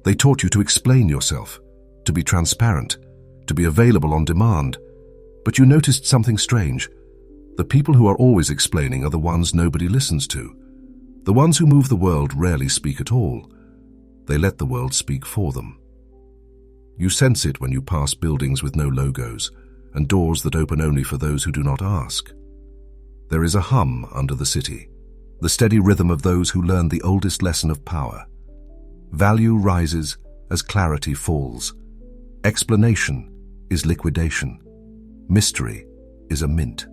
They taught you to explain yourself, to be transparent, to be available on demand. But you noticed something strange. The people who are always explaining are the ones nobody listens to. The ones who move the world rarely speak at all. They let the world speak for them. You sense it when you pass buildings with no logos and doors that open only for those who do not ask. There is a hum under the city, the steady rhythm of those who learn the oldest lesson of power. Value rises as clarity falls. Explanation is liquidation. Mystery is a mint.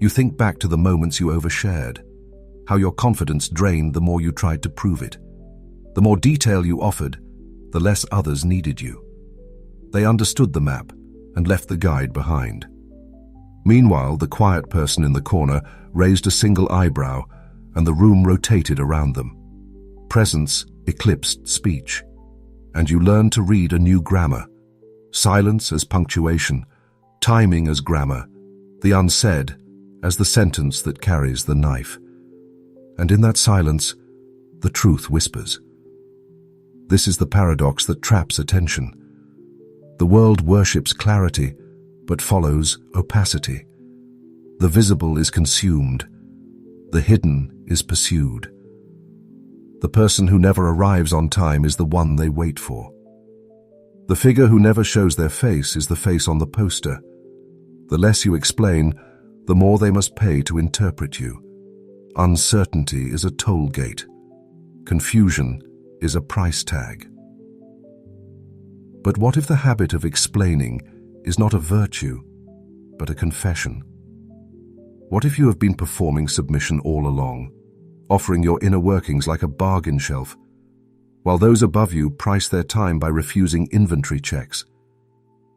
You think back to the moments you overshared, how your confidence drained the more you tried to prove it. The more detail you offered, the less others needed you. They understood the map and left the guide behind. Meanwhile, the quiet person in the corner raised a single eyebrow, and the room rotated around them. Presence eclipsed speech, and you learned to read a new grammar. Silence as punctuation, timing as grammar, the unsaid as the sentence that carries the knife. And in that silence, the truth whispers. This is the paradox that traps attention. The world worships clarity, but follows opacity. The visible is consumed. The hidden is pursued. The person who never arrives on time is the one they wait for. The figure who never shows their face is the face on the poster. The less you explain, the more they must pay to interpret you. Uncertainty is a toll gate. Confusion is a price tag. But what if the habit of explaining is not a virtue, but a confession? What if you have been performing submission all along, offering your inner workings like a bargain shelf, while those above you price their time by refusing inventory checks?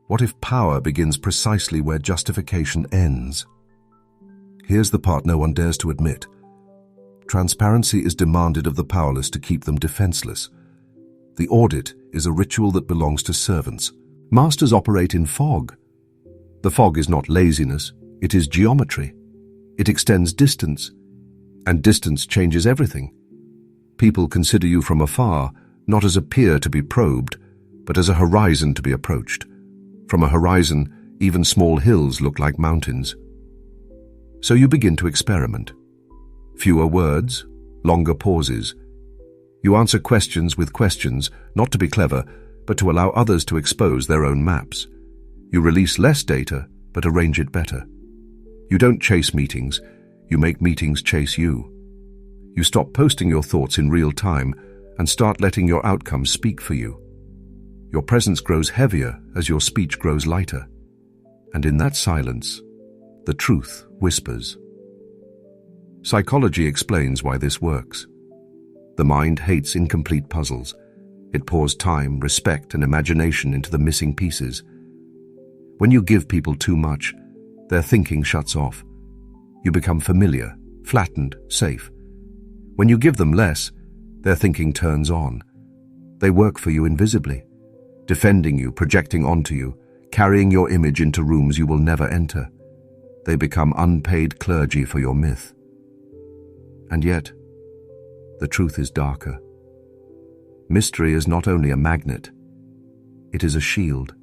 What if power begins precisely where justification ends? Here's the part no one dares to admit. Transparency is demanded of the powerless to keep them defenseless. The audit is a ritual that belongs to servants. Masters operate in fog. The fog is not laziness, it is geometry. It extends distance, and distance changes everything. People consider you from afar, not as a peer to be probed, but as a horizon to be approached. From a horizon, even small hills look like mountains. So you begin to experiment. Fewer words, longer pauses. You answer questions with questions, not to be clever, but to allow others to expose their own maps. You release less data, but arrange it better. You don't chase meetings, you make meetings chase you. You stop posting your thoughts in real time and start letting your outcomes speak for you. Your presence grows heavier as your speech grows lighter. And in that silence, the truth whispers. Psychology explains why this works. The mind hates incomplete puzzles. It pours time, respect, and imagination into the missing pieces. When you give people too much, their thinking shuts off. You become familiar, flattened, safe. When you give them less, their thinking turns on. They work for you invisibly, defending you, projecting onto you, carrying your image into rooms you will never enter. They become unpaid clergy for your myth. And yet, the truth is darker. Mystery is not only a magnet, it is a shield.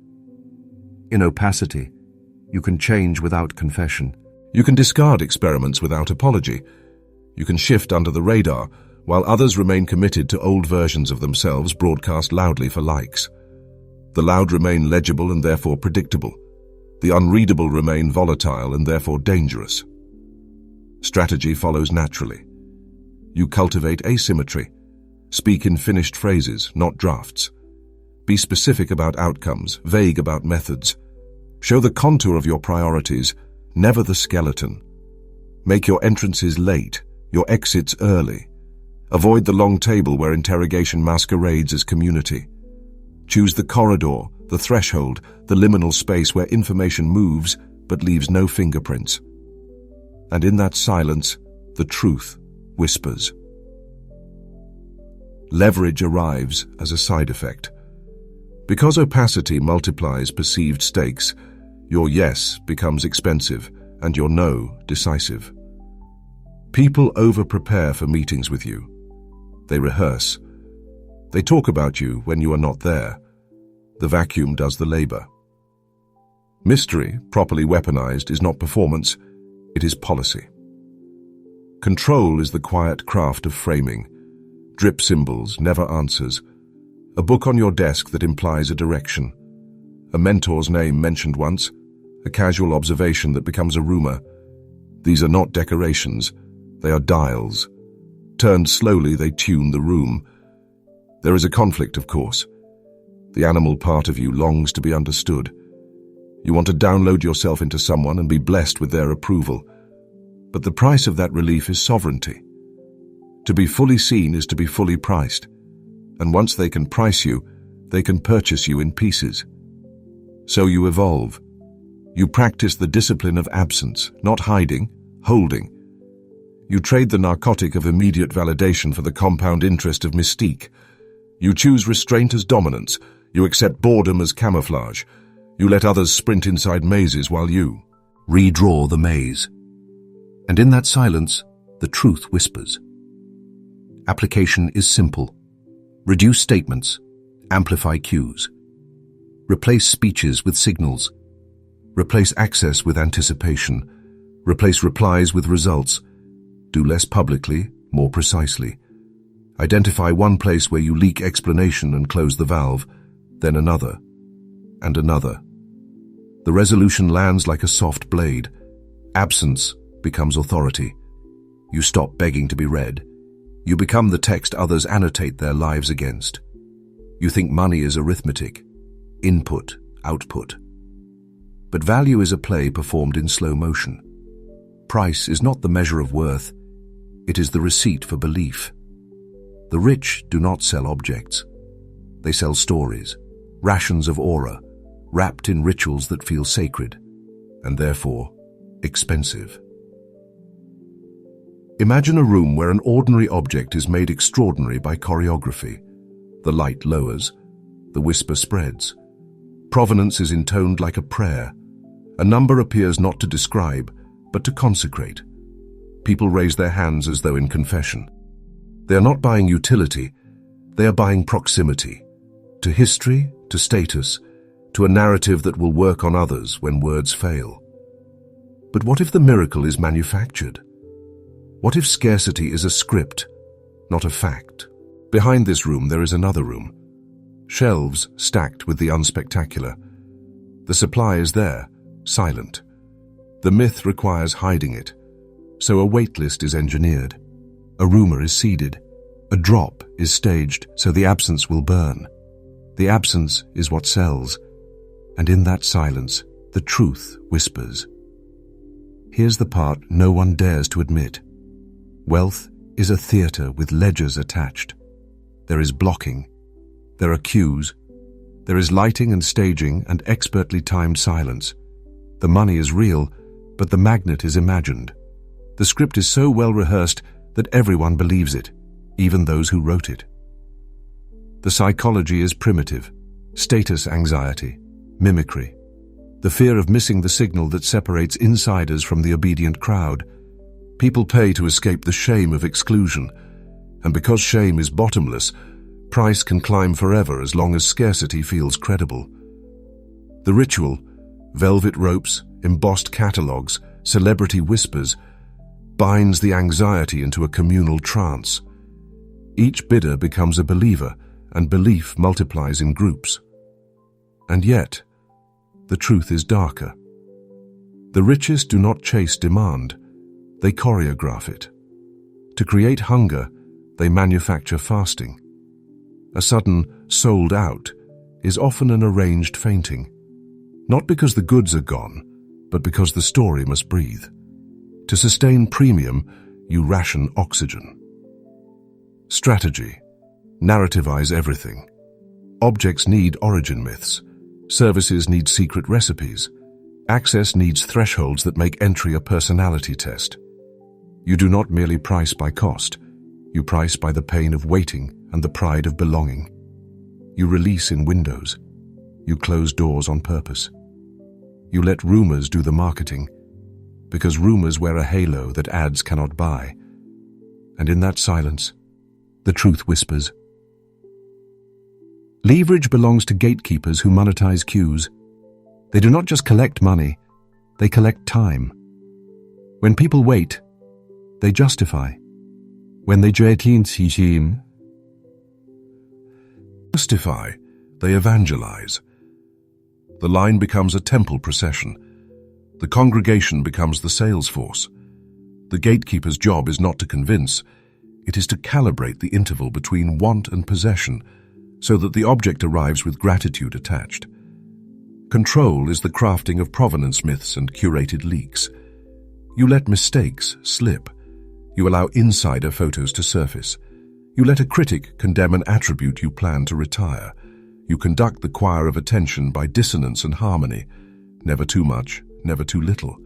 In opacity, you can change without confession. You can discard experiments without apology. You can shift under the radar, while others remain committed to old versions of themselves broadcast loudly for likes. The loud remain legible and therefore predictable. The unreadable remain volatile and therefore dangerous. Strategy follows naturally. You cultivate asymmetry. Speak in finished phrases, not drafts. Be specific about outcomes, vague about methods. Show the contour of your priorities, never the skeleton. Make your entrances late, your exits early. Avoid the long table where interrogation masquerades as community. Choose the corridor, the threshold, the liminal space where information moves but leaves no fingerprints. And in that silence, the truth whispers. Leverage arrives as a side effect. Because opacity multiplies perceived stakes, your yes becomes expensive and your no decisive. People over-prepare for meetings with you. They rehearse. They talk about you when you are not there. The vacuum does the labor. Mystery, properly weaponized, is not performance, it is policy. Control is the quiet craft of framing. Drip symbols, never answers. A book on your desk that implies a direction. A mentor's name mentioned once. A casual observation that becomes a rumor. These are not decorations, they are dials. Turned slowly, they tune the room. There is a conflict, of course. The animal part of you longs to be understood. You want to download yourself into someone and be blessed with their approval. But the price of that relief is sovereignty. To be fully seen is to be fully priced. And once they can price you, they can purchase you in pieces. So you evolve. You practice the discipline of absence, not hiding, holding. You trade the narcotic of immediate validation for the compound interest of mystique. You choose restraint as dominance. You accept boredom as camouflage. You let others sprint inside mazes while you redraw the maze. And in that silence, the truth whispers. Application is simple. Reduce statements. Amplify cues. Replace speeches with signals. Replace access with anticipation. Replace replies with results. Do less publicly, more precisely. Identify one place where you leak explanation and close the valve, then another, and another. The resolution lands like a soft blade. Absence becomes authority. You stop begging to be read. You become the text others annotate their lives against. You think money is arithmetic, input, output. But value is a play performed in slow motion. Price is not the measure of worth, it is the receipt for belief. The rich do not sell objects. They sell stories, rations of aura, wrapped in rituals that feel sacred, and therefore expensive. Imagine a room where an ordinary object is made extraordinary by choreography. The light lowers, the whisper spreads. Provenance is intoned like a prayer. A number appears not to describe, but to consecrate. People raise their hands as though in confession. They are not buying utility, they are buying proximity. To history, to status, to a narrative that will work on others when words fail. But what if the miracle is manufactured? What if scarcity is a script, not a fact? Behind this room there is another room. Shelves stacked with the unspectacular. The supply is there, silent. The myth requires hiding it, so a waitlist is engineered. A rumor is seeded. A drop is staged so the absence will burn. The absence is what sells, and in that silence, the truth whispers. Here's the part no one dares to admit. Wealth is a theater with ledgers attached. There is blocking. There are cues. There is lighting and staging and expertly timed silence. The money is real, but the magnet is imagined. The script is so well rehearsed that everyone believes it, even those who wrote it. The psychology is primitive. Status anxiety, mimicry. The fear of missing the signal that separates insiders from the obedient crowd. People pay to escape the shame of exclusion, and because shame is bottomless, price can climb forever as long as scarcity feels credible. The ritual, velvet ropes, embossed catalogues, celebrity whispers, binds the anxiety into a communal trance. Each bidder becomes a believer, and belief multiplies in groups. And yet, the truth is darker. The richest do not chase demand, they choreograph it. To create hunger, they manufacture fasting. A sudden sold out is often an arranged fainting, not because the goods are gone, but because the story must breathe. To sustain premium, you ration oxygen. Strategy. Narrativize everything. Objects need origin myths. Services need secret recipes. Access needs thresholds that make entry a personality test. You do not merely price by cost. You price by the pain of waiting and the pride of belonging. You release in windows. You close doors on purpose. You let rumors do the marketing, because rumors wear a halo that ads cannot buy. And in that silence, the truth whispers. Leverage belongs to gatekeepers who monetize cues. They do not just collect money, they collect time. When people wait, they justify. When they justify, they evangelize. The line becomes a temple procession. The congregation becomes the sales force. The gatekeeper's job is not to convince, it is to calibrate the interval between want and possession so that the object arrives with gratitude attached. Control is the crafting of provenance myths and curated leaks. You let mistakes slip. You allow insider photos to surface. You let a critic condemn an attribute you plan to retire. You conduct the choir of attention by dissonance and harmony. Never too much, never too little.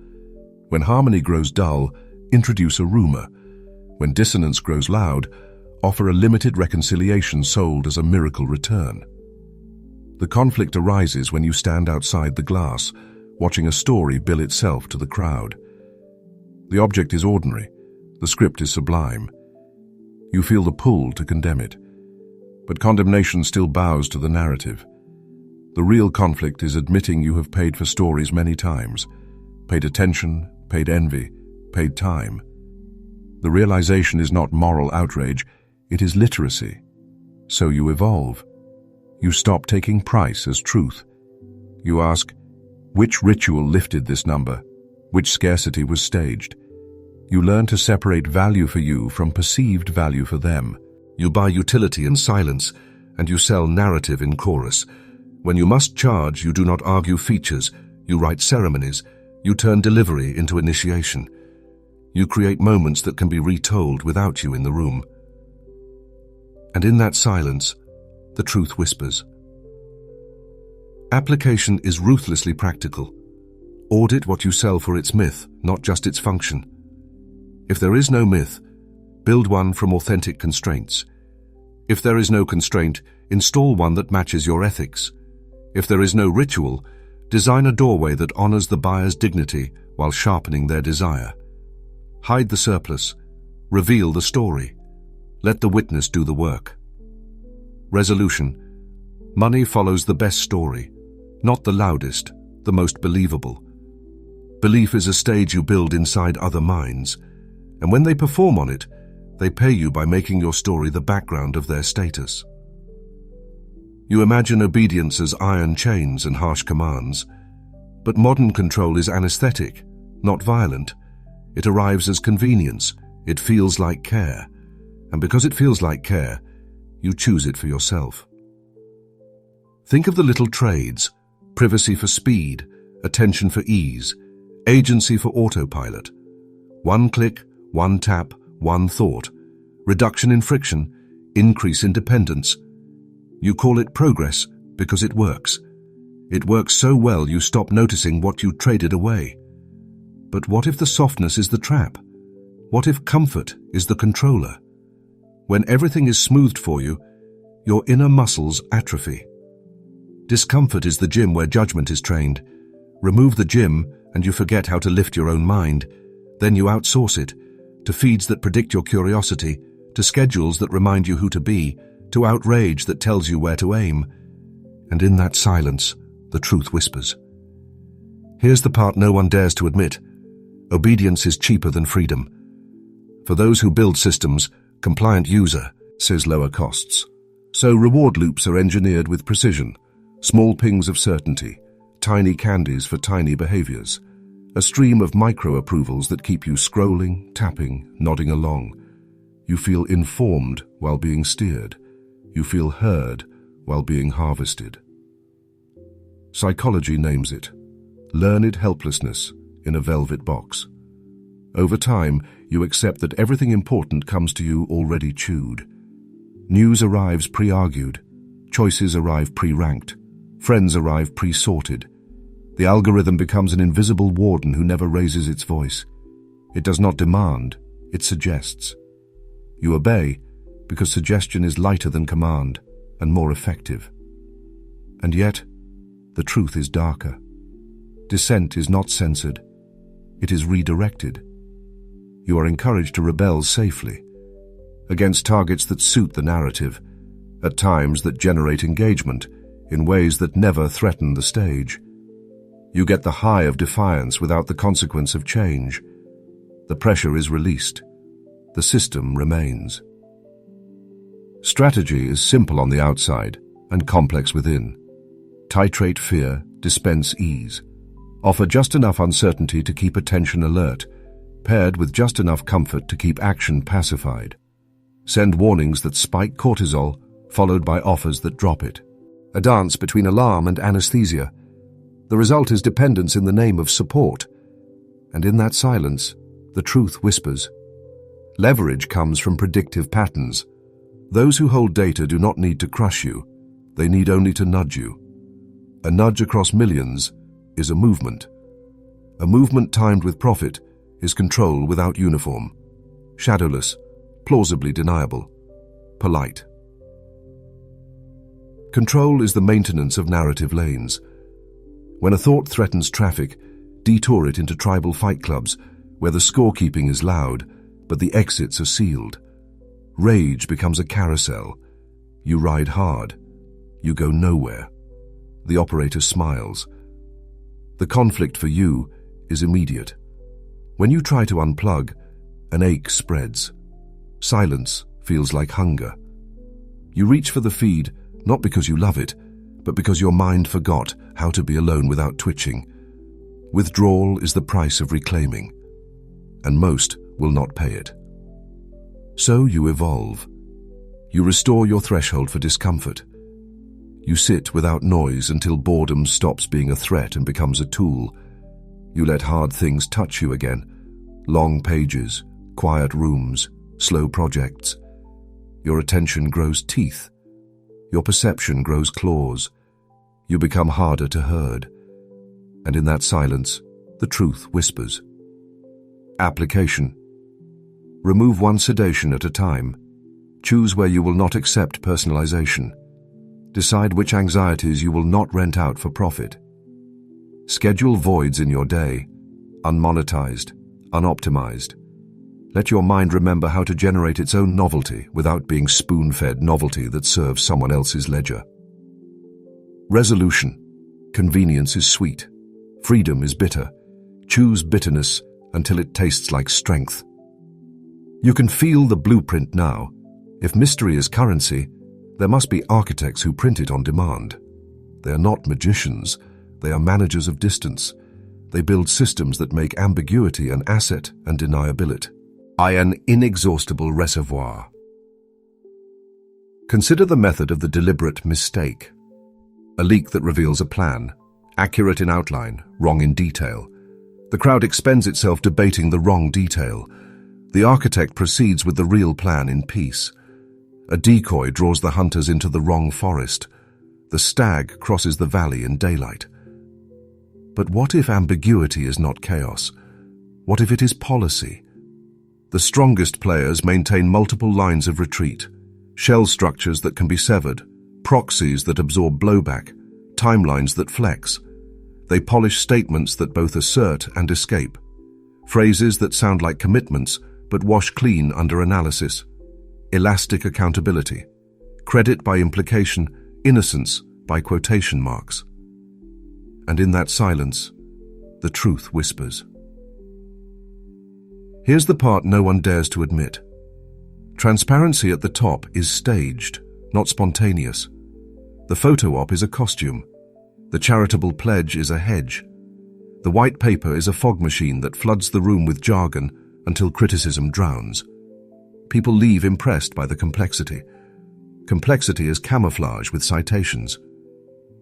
When harmony grows dull, introduce a rumor. When dissonance grows loud, offer a limited reconciliation sold as a miracle return. The conflict arises when you stand outside the glass, watching a story bill itself to the crowd. The object is ordinary, the script is sublime. You feel the pull to condemn it, but condemnation still bows to the narrative. The real conflict is admitting you have paid for stories many times, paid attention, paid envy, paid time. The realization is not moral outrage, it is literacy. So you evolve. You stop taking price as truth. You ask, which ritual lifted this number? Which scarcity was staged? You learn to separate value for you from perceived value for them. You buy utility in silence, and you sell narrative in chorus. When you must charge, you do not argue features. You write ceremonies. You turn delivery into initiation. You create moments that can be retold without you in the room. And in that silence, the truth whispers. Application is ruthlessly practical. Audit what you sell for its myth, not just its function. If there is no myth, build one from authentic constraints. If there is no constraint, install one that matches your ethics. If there is no ritual, design a doorway that honors the buyer's dignity while sharpening their desire. Hide the surplus. Reveal the story. Let the witness do the work. Resolution. Money follows the best story, not the loudest, the most believable. Belief is a stage you build inside other minds, and when they perform on it, they pay you by making your story the background of their status. You imagine obedience as iron chains and harsh commands, but modern control is anesthetic, not violent. It arrives as convenience. It feels like care. And because it feels like care, you choose it for yourself. Think of the little trades: privacy for speed, attention for ease, agency for autopilot. One click, one tap, one thought. Reduction in friction, increase in dependence. You call it progress because it works. It works so well you stop noticing what you traded away. But what if the softness is the trap? What if comfort is the controller? When everything is smoothed for you, your inner muscles atrophy. Discomfort is the gym where judgment is trained. Remove the gym and you forget how to lift your own mind. Then you outsource it to feeds that predict your curiosity, to schedules that remind you who to be, to outrage that tells you where to aim. And in that silence, the truth whispers. Here's the part no one dares to admit. Obedience is cheaper than freedom. For those who build systems, compliant user says lower costs. So reward loops are engineered with precision, small pings of certainty, tiny candies for tiny behaviors, a stream of micro-approvals that keep you scrolling, tapping, nodding along. You feel informed while being steered. You feel heard while being harvested. Psychology names it learned helplessness in a velvet box. Over time, you accept that everything important comes to you already chewed. News arrives pre-argued. Choices arrive pre-ranked. Friends arrive pre-sorted. The algorithm becomes an invisible warden who never raises its voice. It does not demand, it suggests. You obey because suggestion is lighter than command and more effective. And yet, the truth is darker. Dissent is not censored. It is redirected. You are encouraged to rebel safely, against targets that suit the narrative, at times that generate engagement in ways that never threaten the stage. You get the high of defiance without the consequence of change. The pressure is released. The system remains. Strategy is simple on the outside and complex within. Titrate fear, dispense ease. Offer just enough uncertainty to keep attention alert, paired with just enough comfort to keep action pacified. Send warnings that spike cortisol, followed by offers that drop it. A dance between alarm and anesthesia. The result is dependence in the name of support. And in that silence, the truth whispers. Leverage comes from predictive patterns. Those who hold data do not need to crush you. They need only to nudge you. A nudge across millions is a movement. A movement timed with profit is control without uniform. Shadowless, plausibly deniable, polite. Control is the maintenance of narrative lanes. When a thought threatens traffic, detour it into tribal fight clubs where the scorekeeping is loud, but the exits are sealed. Rage becomes a carousel. You ride hard. You go nowhere. The operator smiles. The conflict for you is immediate. When you try to unplug, an ache spreads. Silence feels like hunger. You reach for the feed, not because you love it, but because your mind forgot how to be alone without twitching. Withdrawal is the price of reclaiming, and most will not pay it. So you evolve. You restore your threshold for discomfort. You sit without noise until boredom stops being a threat and becomes a tool. You let hard things touch you again. Long pages, quiet rooms, slow projects. Your attention grows teeth. Your perception grows claws. You become harder to herd. And in that silence, the truth whispers. Application. Remove one sedation at a time. Choose where you will not accept personalization. Decide which anxieties you will not rent out for profit. Schedule voids in your day, unmonetized, unoptimized. Let your mind remember how to generate its own novelty without being spoon-fed novelty that serves someone else's ledger. Resolution. Convenience is sweet. Freedom is bitter. Choose bitterness until it tastes like strength. You can feel the blueprint now. If mystery is currency, there must be architects who print it on demand. They are not magicians. They are managers of distance. They build systems that make ambiguity an asset and deniability. An inexhaustible reservoir. Consider the method of the deliberate mistake. A leak that reveals a plan, accurate in outline, wrong in detail. The crowd expends itself debating the wrong detail. The architect proceeds with the real plan in peace. A decoy draws the hunters into the wrong forest. The stag crosses the valley in daylight. But what if ambiguity is not chaos? What if it is policy? The strongest players maintain multiple lines of retreat, shell structures that can be severed, proxies that absorb blowback, timelines that flex. They polish statements that both assert and escape, phrases that sound like commitments but wash clean under analysis. Elastic accountability, credit by implication, innocence by quotation marks. And in that silence, the truth whispers. Here's the part no one dares to admit. Transparency at the top is staged, not spontaneous. The photo op is a costume. The charitable pledge is a hedge. The white paper is a fog machine that floods the room with jargon until criticism drowns. People leave impressed by the complexity. Complexity is camouflage with citations.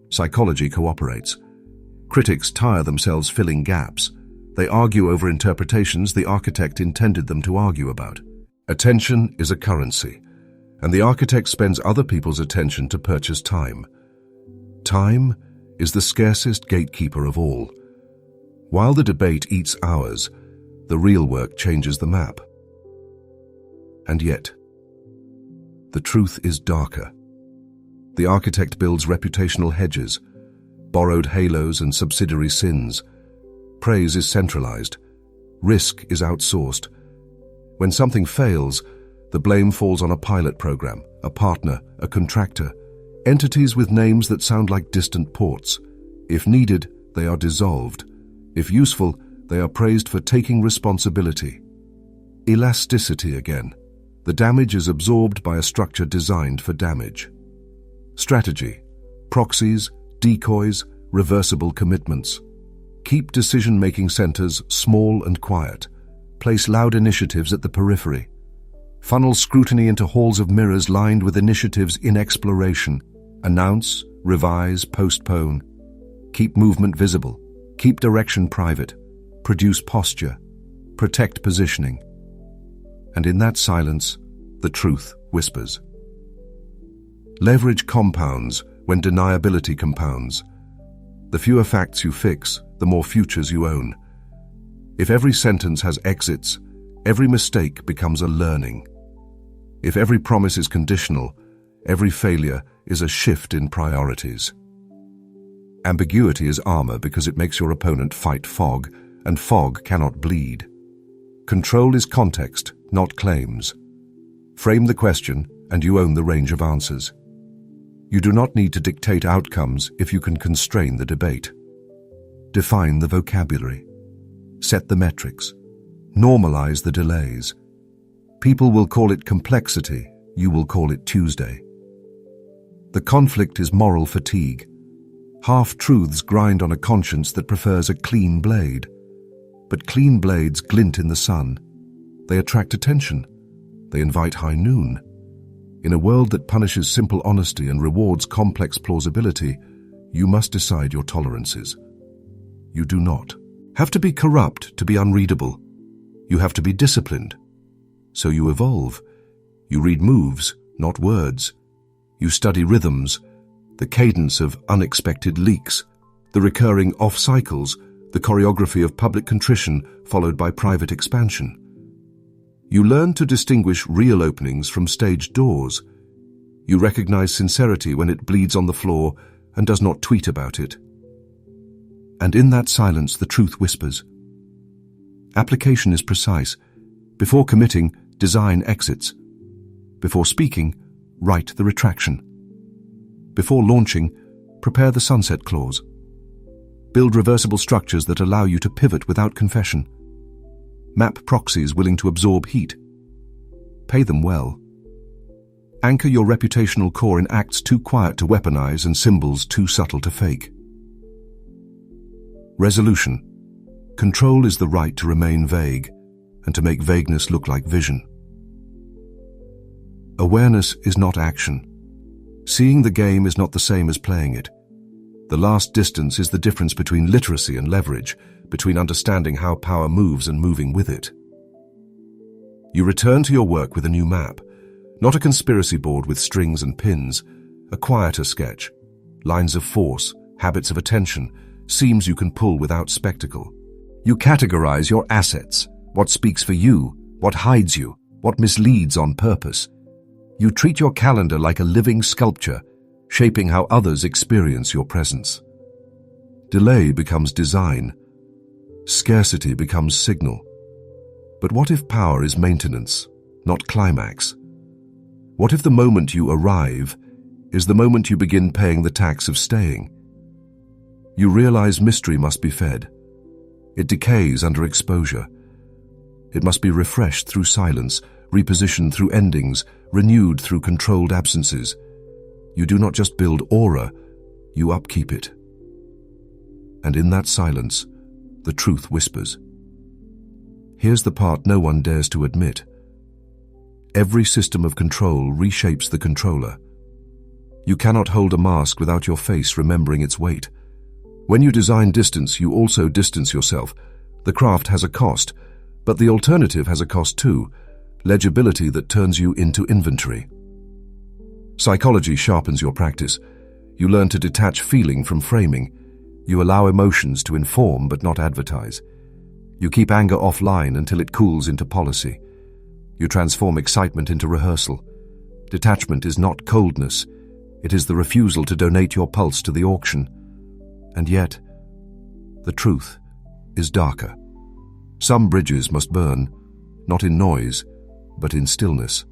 Psychology cooperates. Critics tire themselves filling gaps. They argue over interpretations the architect intended them to argue about. Attention is a currency, and the architect spends other people's attention to purchase time. Time is the scarcest gatekeeper of all. While the debate eats hours, the real work changes the map. And yet, the truth is darker. The architect builds reputational hedges, borrowed halos and subsidiary sins. Praise is centralized. Risk is outsourced. When something fails, the blame falls on a pilot program, a partner, a contractor, entities with names that sound like distant ports. If needed, they are dissolved. If useful, they are praised for taking responsibility. Elasticity again. The damage is absorbed by a structure designed for damage. Strategy. Proxies, decoys, reversible commitments. Keep decision-making centers small and quiet. Place loud initiatives at the periphery. Funnel scrutiny into halls of mirrors lined with initiatives in exploration. Announce, revise, postpone. Keep movement visible. Keep direction private. Produce posture. Protect positioning. And in that silence, the truth whispers. Leverage compounds when deniability compounds. The fewer facts you fix, the more futures you own. If every sentence has exits, every mistake becomes a learning. If every promise is conditional, every failure is a shift in priorities. Ambiguity is armor because it makes your opponent fight fog, and fog cannot bleed. Control is context, not claims. Frame the question, and you own the range of answers. You do not need to dictate outcomes if you can constrain the debate. Define the vocabulary. Set the metrics. Normalize the delays. People will call it complexity, you will call it Tuesday. The conflict is moral fatigue. Half-truths grind on a conscience that prefers a clean blade. But clean blades glint in the sun. They attract attention. They invite high noon. In a world that punishes simple honesty and rewards complex plausibility, you must decide your tolerances. You do not have to be corrupt to be unreadable. You have to be disciplined. So you evolve. You read moves, not words. You study rhythms, the cadence of unexpected leaks, the recurring off-cycles, the choreography of public contrition followed by private expansion. You learn to distinguish real openings from staged doors. You recognize sincerity when it bleeds on the floor and does not tweet about it. And in that silence, the truth whispers. Application is precise. Before committing, design exits. Before speaking, write the retraction. Before launching, prepare the sunset clause. Build reversible structures that allow you to pivot without confession. Map proxies willing to absorb heat. Pay them well. Anchor your reputational core in acts too quiet to weaponize and symbols too subtle to fake. Resolution. Control is the right to remain vague and to make vagueness look like vision. Awareness is not action. Seeing the game is not the same as playing it. The last distance is the difference between literacy and leverage, between understanding how power moves and moving with it. You return to your work with a new map, not a conspiracy board with strings and pins, a quieter sketch, lines of force, habits of attention, seams you can pull without spectacle. You categorize your assets, what speaks for you, what hides you, what misleads on purpose. You treat your calendar like a living sculpture, shaping how others experience your presence. Delay becomes design. Scarcity becomes signal. But what if power is maintenance, not climax? What if the moment you arrive is the moment you begin paying the tax of staying? You realize mystery must be fed. It decays under exposure. It must be refreshed through silence, repositioned through endings, renewed through controlled absences. You do not just build aura, you upkeep it. And in that silence, the truth whispers. Here's the part no one dares to admit. Every system of control reshapes the controller. You cannot hold a mask without your face remembering its weight. When you design distance, you also distance yourself. The craft has a cost, but the alternative has a cost too, legibility that turns you into inventory. Psychology sharpens your practice. You learn to detach feeling from framing. You allow emotions to inform but not advertise. You keep anger offline until it cools into policy. You transform excitement into rehearsal. Detachment is not coldness. It is the refusal to donate your pulse to the auction. And yet, the truth is darker. Some bridges must burn, not in noise, but in stillness.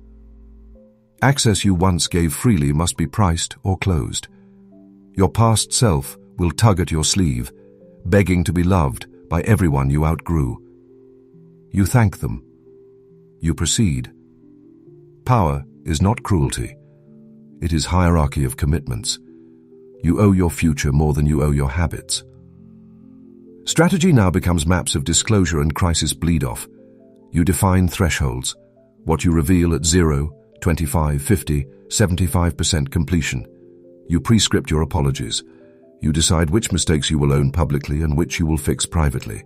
Access you once gave freely must be priced or closed. Your past self will tug at your sleeve, begging to be loved by everyone you outgrew. You thank them. You proceed. Power is not cruelty. It is hierarchy of commitments. You owe your future more than you owe your habits. Strategy now becomes maps of disclosure and crisis bleed-off. You define thresholds, what you reveal at 0, 25, 50, 75% completion. You prescript your apologies. You decide which mistakes you will own publicly and which you will fix privately.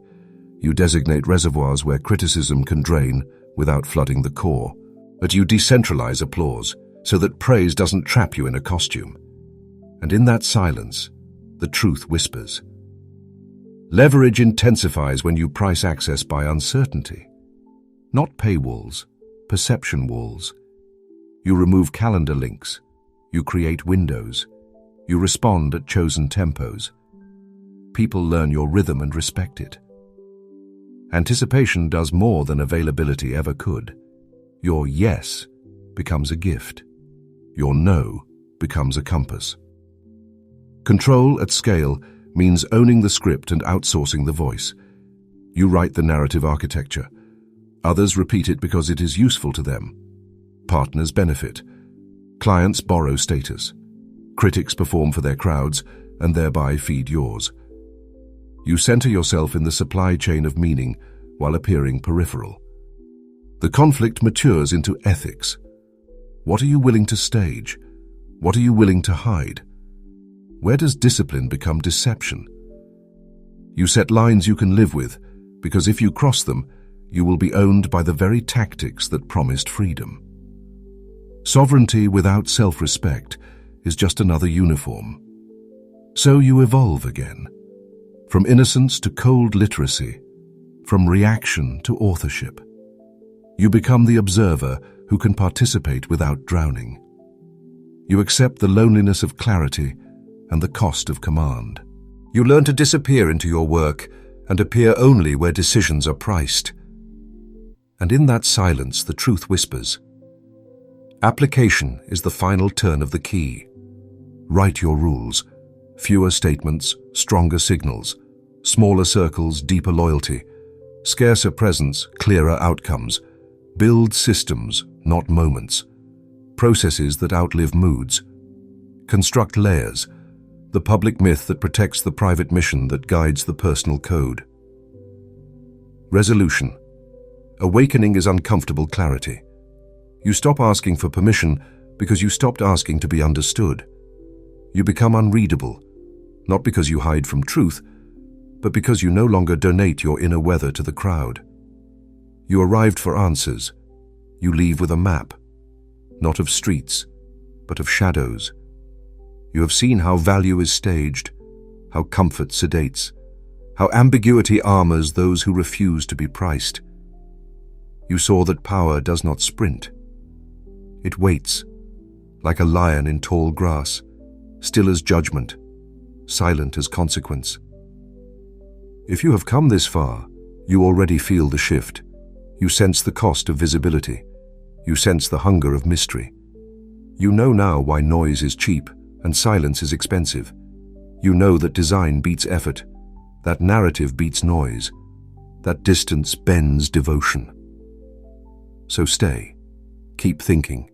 You designate reservoirs where criticism can drain without flooding the core. But you decentralize applause so that praise doesn't trap you in a costume. And in that silence, the truth whispers. Leverage intensifies when you price access by uncertainty. Not paywalls, perception walls. You remove calendar links. You create windows. You respond at chosen tempos. People learn your rhythm and respect it. Anticipation does more than availability ever could. Your yes becomes a gift. Your no becomes a compass. Control at scale means owning the script and outsourcing the voice. You write the narrative architecture. Others repeat it because it is useful to them. Partners benefit. Clients borrow status. Critics perform for their crowds and thereby feed yours. You center yourself in the supply chain of meaning while appearing peripheral. The conflict matures into ethics. What are you willing to stage? What are you willing to hide? Where does discipline become deception? You set lines you can live with, because if you cross them, you will be owned by the very tactics that promised freedom. Sovereignty without self-respect is just another uniform. So you evolve again, from innocence to cold literacy, from reaction to authorship. You become the observer who can participate without drowning. You accept the loneliness of clarity and the cost of command. You learn to disappear into your work and appear only where decisions are priced. And in that silence, the truth whispers. Application is the final turn of the key. Write your rules. Fewer statements, stronger signals. Smaller circles, deeper loyalty. Scarcer presence, clearer outcomes. Build systems, not moments. Processes that outlive moods. Construct layers. The public myth that protects the private mission that guides the personal code. Resolution. Awakening is uncomfortable clarity. You stop asking for permission because you stopped asking to be understood. You become unreadable, not because you hide from truth, but because you no longer donate your inner weather to the crowd. You arrived for answers. You leave with a map, not of streets, but of shadows. You have seen how value is staged, how comfort sedates, how ambiguity armors those who refuse to be priced. You saw that power does not sprint. It waits, like a lion in tall grass, still as judgment, silent as consequence. If you have come this far, you already feel the shift. You sense the cost of visibility. You sense the hunger of mystery. You know now why noise is cheap and silence is expensive. You know that design beats effort, that narrative beats noise, that distance bends devotion. So stay, keep thinking,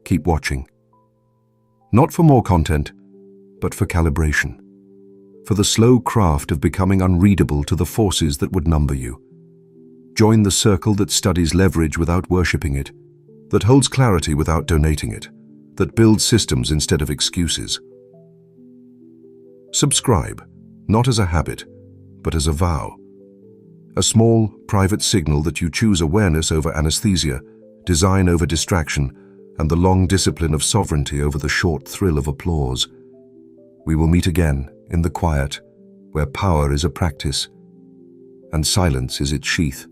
keep watching. Not for more content, but for calibration. For the slow craft of becoming unreadable to the forces that would number you. Join the circle that studies leverage without worshipping it, that holds clarity without donating it, that builds systems instead of excuses. Subscribe, not as a habit, but as a vow. A small, private signal that you choose awareness over anesthesia, design over distraction, and the long discipline of sovereignty over the short thrill of applause. We will meet again in the quiet, where power is a practice, and silence is its sheath.